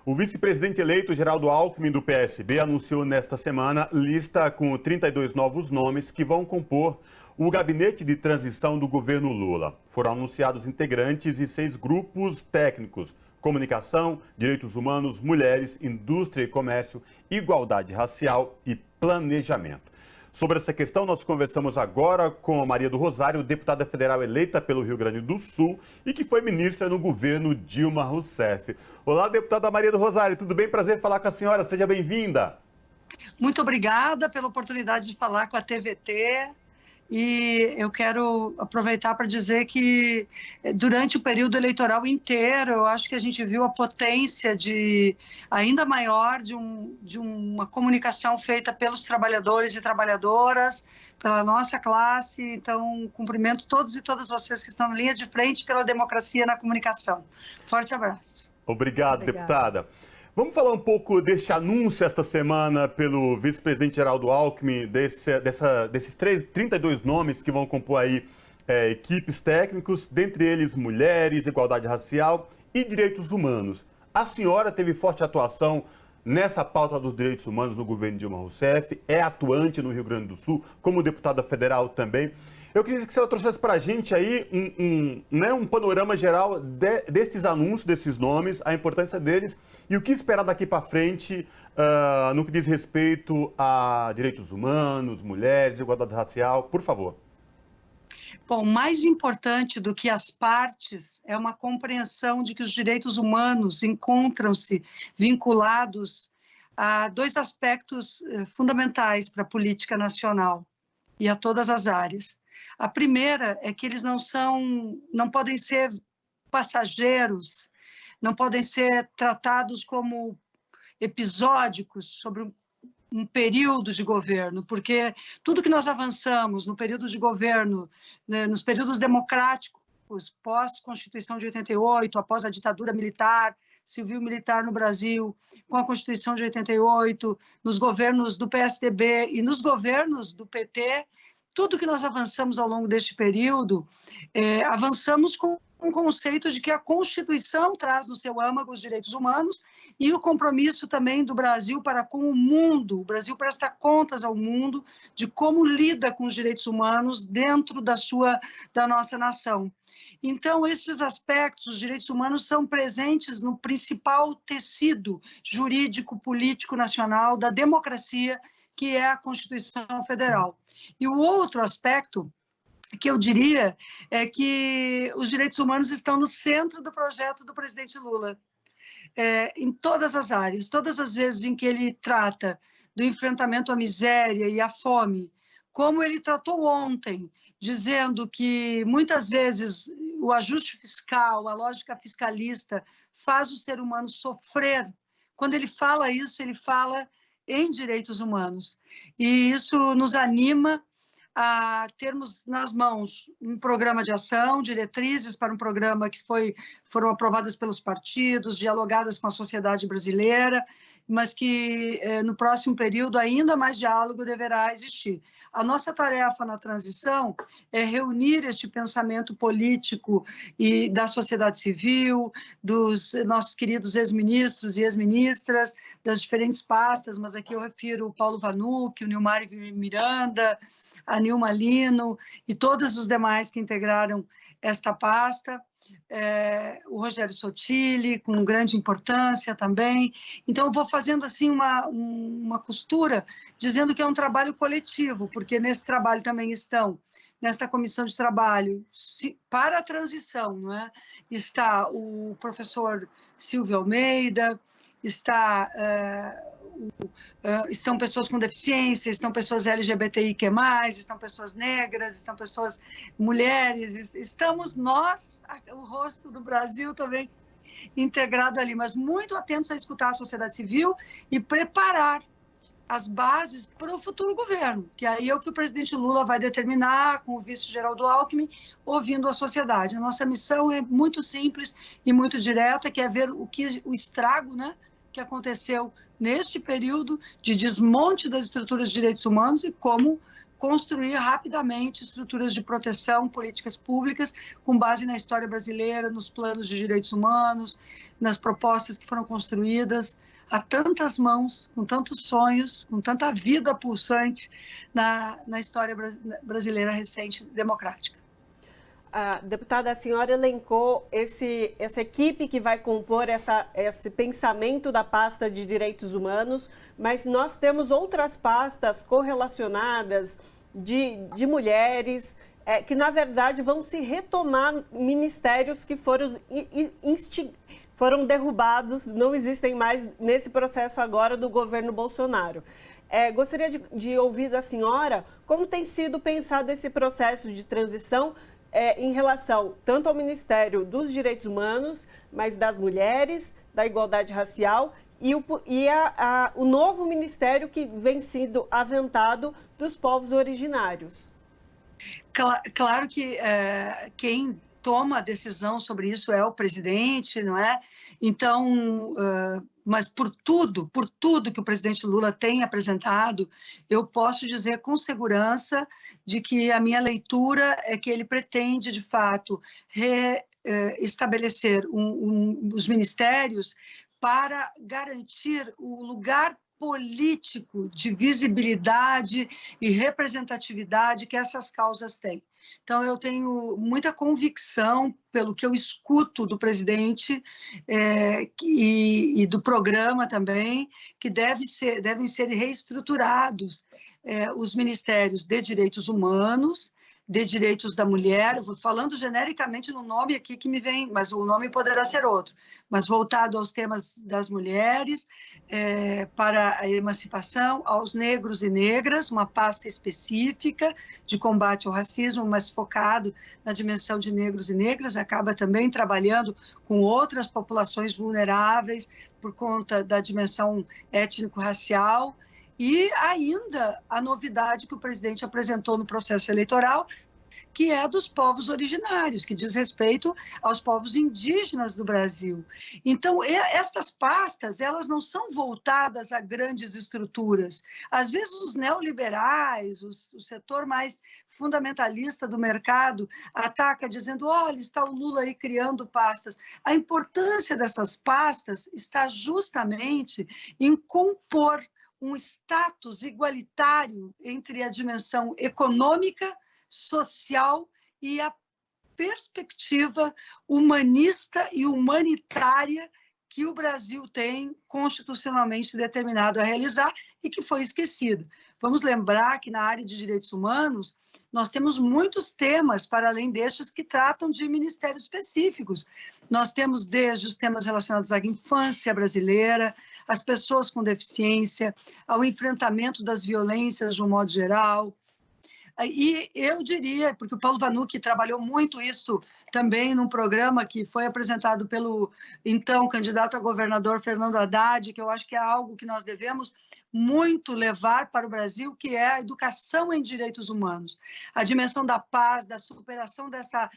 O vice-presidente eleito Geraldo Alckmin, do PSB, anunciou nesta semana lista com 32 novos nomes que vão compor o gabinete de transição do governo Lula. Foram anunciados integrantes e 6 grupos técnicos: comunicação, direitos humanos, mulheres, indústria e comércio, igualdade racial e planejamento. Sobre essa questão, nós conversamos agora com a Maria do Rosário, deputada federal eleita pelo Rio Grande do Sul e que foi ministra no governo Dilma Rousseff. Olá, deputada Maria do Rosário, tudo bem? Prazer falar com a senhora, seja bem-vinda. Muito obrigada pela oportunidade de falar com a TVT. E eu quero aproveitar para dizer que durante o período eleitoral inteiro, eu acho que a gente viu a potência ainda maior de uma comunicação feita pelos trabalhadores e trabalhadoras, pela nossa classe. Então, cumprimento todos e todas vocês que estão na linha de frente pela democracia na comunicação. Forte abraço. Obrigado, deputada. Vamos falar um pouco deste anúncio esta semana pelo vice-presidente Geraldo Alckmin, desses 32 nomes que vão compor aí equipes técnicos, dentre eles mulheres, igualdade racial e direitos humanos. A senhora teve forte atuação nessa pauta dos direitos humanos no governo Dilma Rousseff, é atuante no Rio Grande do Sul, como deputada federal também. Eu queria que a senhora trouxesse para a gente aí um panorama geral destes anúncios, desses nomes, a importância deles e o que esperar daqui para frente no que diz respeito a direitos humanos, mulheres, igualdade racial. Por favor. Bom, mais importante do que as partes é uma compreensão de que os direitos humanos encontram-se vinculados a 2 aspectos fundamentais para a política nacional e a todas as áreas. A primeira é que eles não podem ser passageiros, não podem ser tratados como episódicos sobre um período de governo, porque tudo que nós avançamos no período de governo, né, nos períodos democráticos, pós-Constituição de 88, após a ditadura militar, civil-militar no Brasil, com a Constituição de 88, nos governos do PSDB e nos governos do PT, tudo que nós avançamos ao longo deste período, avançamos com um conceito de que a Constituição traz no seu âmago os direitos humanos e o compromisso também do Brasil para com o mundo. O Brasil presta contas ao mundo de como lida com os direitos humanos dentro da nossa nação. Então, esses aspectos, os direitos humanos, são presentes no principal tecido jurídico, político, nacional da democracia, que é a Constituição Federal. E o outro aspecto que eu diria é que os direitos humanos estão no centro do projeto do presidente Lula, em todas as áreas, todas as vezes em que ele trata do enfrentamento à miséria e à fome, como ele tratou ontem, dizendo que muitas vezes o ajuste fiscal, a lógica fiscalista faz o ser humano sofrer. Quando ele fala isso, ele fala em direitos humanos. E isso nos anima a termos nas mãos um programa de ação, diretrizes para um programa que foram aprovadas pelos partidos, dialogadas com a sociedade brasileira, mas que no próximo período ainda mais diálogo deverá existir. A nossa tarefa na transição é reunir este pensamento político e da sociedade civil, dos nossos queridos ex-ministros e ex-ministras, das diferentes pastas, mas aqui eu refiro o Paulo Vanucci, o Nilmar Miranda, a Nilma Lino e todos os demais que integraram esta pasta, o Rogério Sotile, com grande importância também. Então, eu vou fazendo assim uma costura, dizendo que é um trabalho coletivo, porque nesse trabalho também estão, nesta comissão de trabalho para a transição, não é? Está o professor Silvio Almeida, estão pessoas com deficiência, estão pessoas LGBTIQ+, estão pessoas negras, estão pessoas mulheres, estamos nós, o rosto do Brasil também integrado ali, mas muito atentos a escutar a sociedade civil e preparar as bases para o futuro governo, que aí é o que o presidente Lula vai determinar com o vice Geraldo Alckmin, ouvindo a sociedade. A nossa missão é muito simples e muito direta, que é ver o estrago, né, que aconteceu neste período de desmonte das estruturas de direitos humanos e como construir rapidamente estruturas de proteção, políticas públicas, com base na história brasileira, nos planos de direitos humanos, nas propostas que foram construídas a tantas mãos, com tantos sonhos, com tanta vida pulsante na história brasileira recente democrática. Deputada, a senhora elencou essa equipe que vai compor esse pensamento da pasta de direitos humanos, mas nós temos outras pastas correlacionadas de mulheres, que na verdade vão se retomar ministérios que foram derrubados, não existem mais nesse processo agora do governo Bolsonaro. Gostaria de ouvir da senhora como tem sido pensado esse processo de transição em relação tanto ao Ministério dos Direitos Humanos, mas das mulheres, da igualdade racial e o novo ministério que vem sendo aventado dos povos originários. Claro que quem toma a decisão sobre isso é o presidente, não é? Então, mas por tudo que o presidente Lula tem apresentado, eu posso dizer com segurança de que a minha leitura é que ele pretende, de fato, estabelecer os ministérios para garantir o lugar político de visibilidade e representatividade que essas causas têm. Então, eu tenho muita convicção, pelo que eu escuto do presidente e do programa também, que devem ser reestruturados os ministérios de direitos humanos, de direitos da mulher, eu vou falando genericamente no nome aqui que me vem, mas o nome poderá ser outro, mas voltado aos temas das mulheres, para a emancipação, aos negros e negras, uma pasta específica de combate ao racismo, mas focado na dimensão de negros e negras, acaba também trabalhando com outras populações vulneráveis por conta da dimensão étnico-racial. E ainda a novidade que o presidente apresentou no processo eleitoral, que é dos povos originários, que diz respeito aos povos indígenas do Brasil. Então, estas pastas, elas não são voltadas a grandes estruturas. Às vezes, os neoliberais, o setor mais fundamentalista do mercado, ataca dizendo, olha, está o Lula aí criando pastas. A importância dessas pastas está justamente em compor um status igualitário entre a dimensão econômica, social e a perspectiva humanista e humanitária que o Brasil tem constitucionalmente determinado a realizar e que foi esquecido. Vamos lembrar que na área de direitos humanos nós temos muitos temas, para além destes, que tratam de ministérios específicos. Nós temos desde os temas relacionados à infância brasileira, às pessoas com deficiência, ao enfrentamento das violências de um modo geral. E eu diria, porque o Paulo Vanucchi trabalhou muito isso também num programa que foi apresentado pelo então candidato a governador Fernando Haddad, que eu acho que é algo que nós devemos muito levar para o Brasil, que é a educação em direitos humanos. A dimensão da paz, da superação desta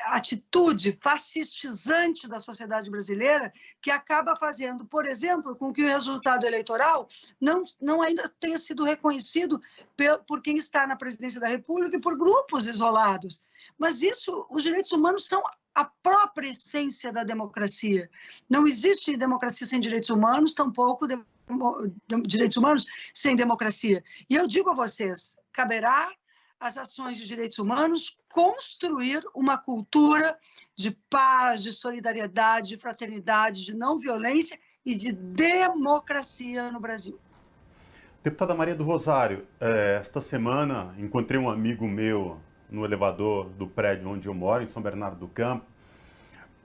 atitude fascistizante da sociedade brasileira, que acaba fazendo, por exemplo, com que o resultado eleitoral não ainda tenha sido reconhecido por quem está na presidência da República e por grupos isolados. Mas os direitos humanos são a própria essência da democracia. Não existe democracia sem direitos humanos, tampouco direitos humanos sem democracia. E eu digo a vocês, caberá às ações de direitos humanos construir uma cultura de paz, de solidariedade, de fraternidade, de não violência e de democracia no Brasil. Deputada Maria do Rosário, esta semana encontrei um amigo meu no elevador do prédio onde eu moro, em São Bernardo do Campo.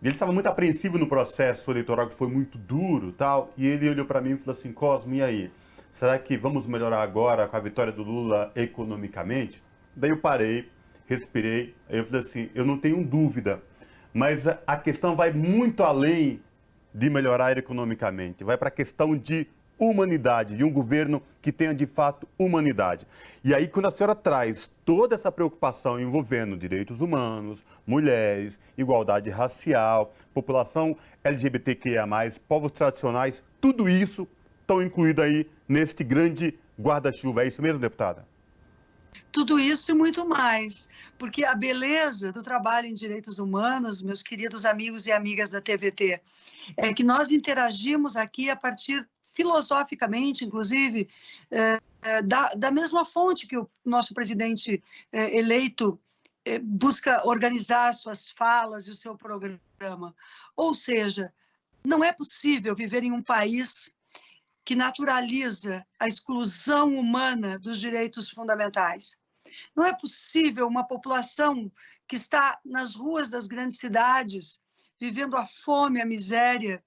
Ele estava muito apreensivo no processo eleitoral, que foi muito duro, tal, e ele olhou para mim e falou assim, Cosmo, e aí? Será que vamos melhorar agora com a vitória do Lula economicamente? Daí eu parei, respirei, aí eu falei assim, eu não tenho dúvida, mas a questão vai muito além de melhorar economicamente, vai para a questão de humanidade, de um governo que tenha de fato humanidade. E aí quando a senhora traz toda essa preocupação envolvendo direitos humanos, mulheres, igualdade racial, população LGBTQIA+, povos tradicionais, tudo isso estão incluído aí neste grande guarda-chuva. É isso mesmo, deputada? Tudo isso e muito mais, porque a beleza do trabalho em direitos humanos, meus queridos amigos e amigas da TVT, é que nós interagimos aqui a partir, filosoficamente, inclusive, da mesma fonte que o nosso presidente eleito busca organizar suas falas e o seu programa. Ou seja, não é possível viver em um país que naturaliza a exclusão humana dos direitos fundamentais. Não é possível uma população que está nas ruas das grandes cidades, vivendo a fome, a miséria.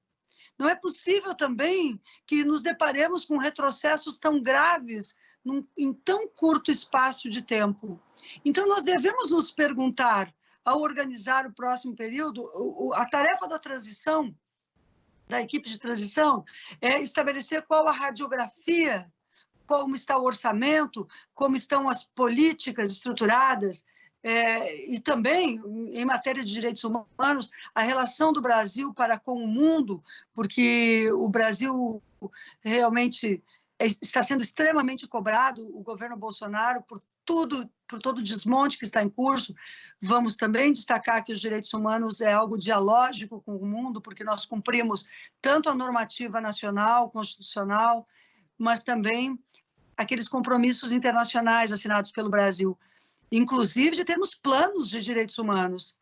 Não é possível também que nos deparemos com retrocessos tão graves em tão curto espaço de tempo. Então, nós devemos nos perguntar, ao organizar o próximo período, a tarefa da transição, da equipe de transição, é estabelecer qual a radiografia, como está o orçamento, como estão as políticas estruturadas, e também, em matéria de direitos humanos, a relação do Brasil para com o mundo, porque o Brasil realmente está sendo extremamente cobrado, o governo Bolsonaro, por todo o desmonte que está em curso. Vamos também destacar que os direitos humanos é algo dialógico com o mundo, porque nós cumprimos tanto a normativa nacional, constitucional, mas também aqueles compromissos internacionais assinados pelo Brasil, inclusive de termos planos de direitos humanos,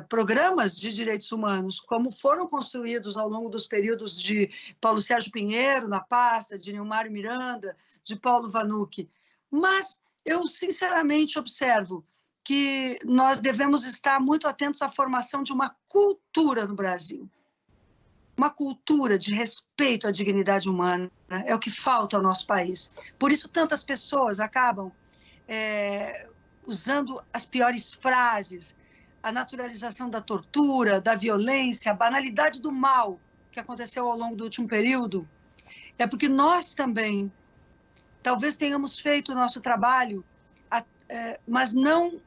programas de direitos humanos, como foram construídos ao longo dos períodos de Paulo Sérgio Pinheiro, na pasta, de Nilmário Miranda, de Paulo Vanucci. Mas eu, sinceramente, observo que nós devemos estar muito atentos à formação de uma cultura no Brasil. Uma cultura de respeito à dignidade humana, né? É o que falta ao nosso país. Por isso, tantas pessoas acabam usando as piores frases, a naturalização da tortura, da violência, a banalidade do mal que aconteceu ao longo do último período. É porque nós também, talvez tenhamos feito o nosso trabalho, mas não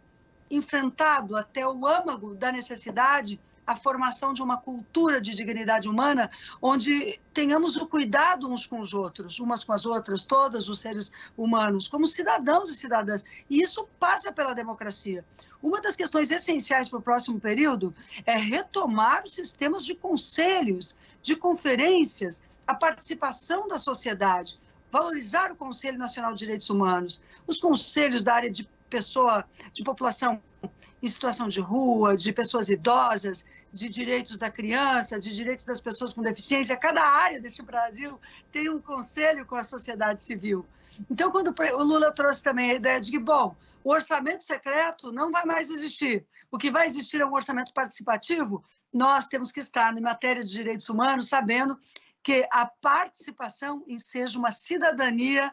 enfrentado até o âmago da necessidade a formação de uma cultura de dignidade humana, onde tenhamos o cuidado uns com os outros, umas com as outras, todos os seres humanos, como cidadãos e cidadãs. E isso passa pela democracia. Uma das questões essenciais para o próximo período é retomar os sistemas de conselhos, de conferências, a participação da sociedade, valorizar o Conselho Nacional de Direitos Humanos, os conselhos da área de população em situação de rua, de pessoas idosas, de direitos da criança, de direitos das pessoas com deficiência. Cada área deste Brasil tem um conselho com a sociedade civil. Então, quando o Lula trouxe também a ideia de que, bom, o orçamento secreto não vai mais existir. O que vai existir é um orçamento participativo. Nós temos que estar, em matéria de direitos humanos, sabendo que a participação seja uma cidadania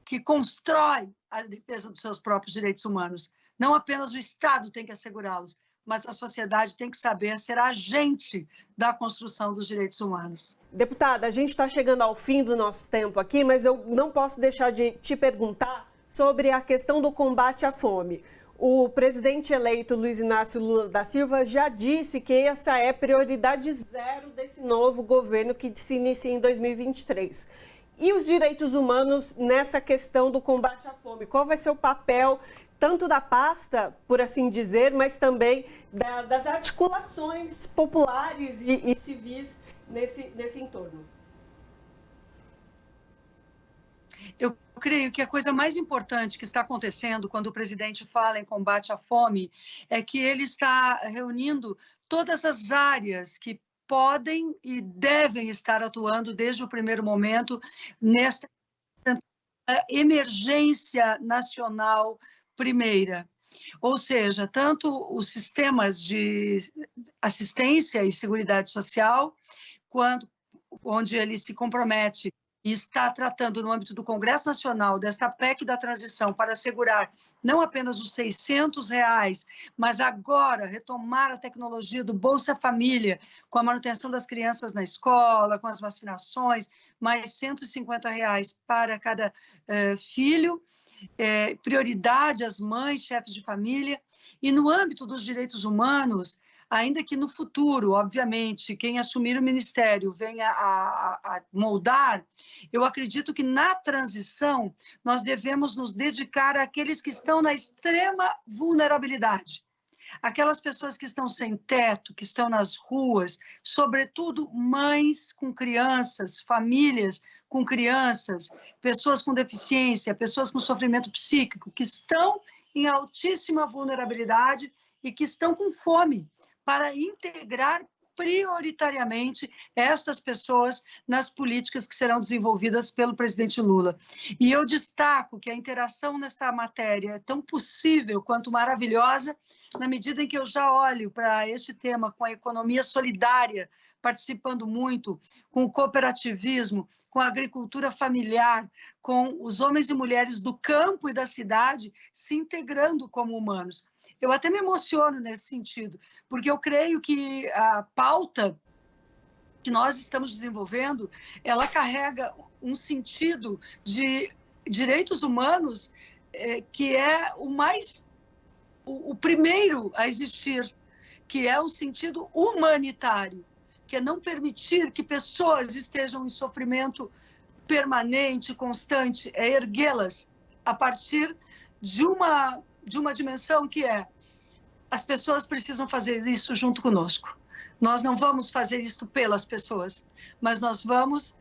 que constrói a defesa dos seus próprios direitos humanos. Não apenas o Estado tem que assegurá-los, mas a sociedade tem que saber ser agente da construção dos direitos humanos. Deputada, a gente está chegando ao fim do nosso tempo aqui, mas eu não posso deixar de te perguntar sobre a questão do combate à fome. O presidente eleito Luiz Inácio Lula da Silva já disse que essa é prioridade zero desse novo governo que se inicia em 2023. E os direitos humanos nessa questão do combate à fome? Qual vai ser o papel tanto da pasta, por assim dizer, mas também das articulações populares e civis nesse entorno? Eu creio que a coisa mais importante que está acontecendo quando o presidente fala em combate à fome é que ele está reunindo todas as áreas que podem e devem estar atuando desde o primeiro momento nesta emergência nacional primeira. Ou seja, tanto os sistemas de assistência e seguridade social, quanto onde ele se compromete e está tratando no âmbito do Congresso Nacional desta PEC da transição para assegurar não apenas os R$600, mas agora retomar a tecnologia do Bolsa Família, com a manutenção das crianças na escola, com as vacinações, mais R$150 para cada filho, prioridade às mães, chefes de família. E no âmbito dos direitos humanos, ainda que no futuro, obviamente, quem assumir o ministério venha a moldar, eu acredito que na transição nós devemos nos dedicar àqueles que estão na extrema vulnerabilidade. Aquelas pessoas que estão sem teto, que estão nas ruas, sobretudo mães com crianças, famílias com crianças, pessoas com deficiência, pessoas com sofrimento psíquico, que estão em altíssima vulnerabilidade e que estão com fome, para integrar prioritariamente estas pessoas nas políticas que serão desenvolvidas pelo presidente Lula. E eu destaco que a interação nessa matéria é tão possível quanto maravilhosa, na medida em que eu já olho para este tema com a economia solidária, participando muito, com o cooperativismo, com a agricultura familiar, com os homens e mulheres do campo e da cidade se integrando como humanos. Eu até me emociono nesse sentido, porque eu creio que a pauta que nós estamos desenvolvendo, ela carrega um sentido de direitos humanos que é o primeiro a existir, que é um sentido humanitário, que é não permitir que pessoas estejam em sofrimento permanente, constante, é erguê-las a partir de uma dimensão que é: as pessoas precisam fazer isso junto conosco. Nós não vamos fazer isso pelas pessoas, mas nós vamos,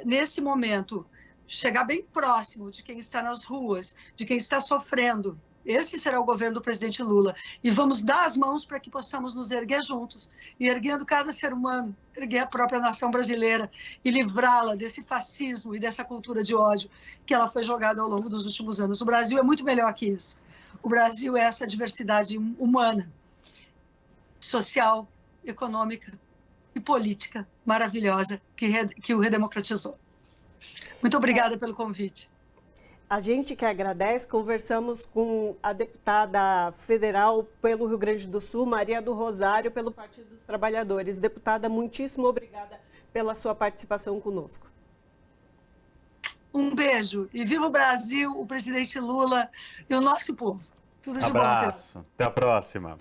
nesse momento, chegar bem próximo de quem está nas ruas, de quem está sofrendo. Esse será o governo do presidente Lula. E vamos dar as mãos para que possamos nos erguer juntos. E erguendo cada ser humano, erguer a própria nação brasileira e livrá-la desse fascismo e dessa cultura de ódio que ela foi jogada ao longo dos últimos anos. O Brasil é muito melhor que isso. O Brasil é essa diversidade humana, social, econômica e política maravilhosa que o redemocratizou. Muito obrigada pelo convite. A gente que agradece, conversamos com a deputada federal pelo Rio Grande do Sul, Maria do Rosário, pelo Partido dos Trabalhadores. Deputada, muitíssimo obrigada pela sua participação conosco. Um beijo e viva o Brasil, o presidente Lula e o nosso povo. Tudo de bom. Abraço. Até a próxima.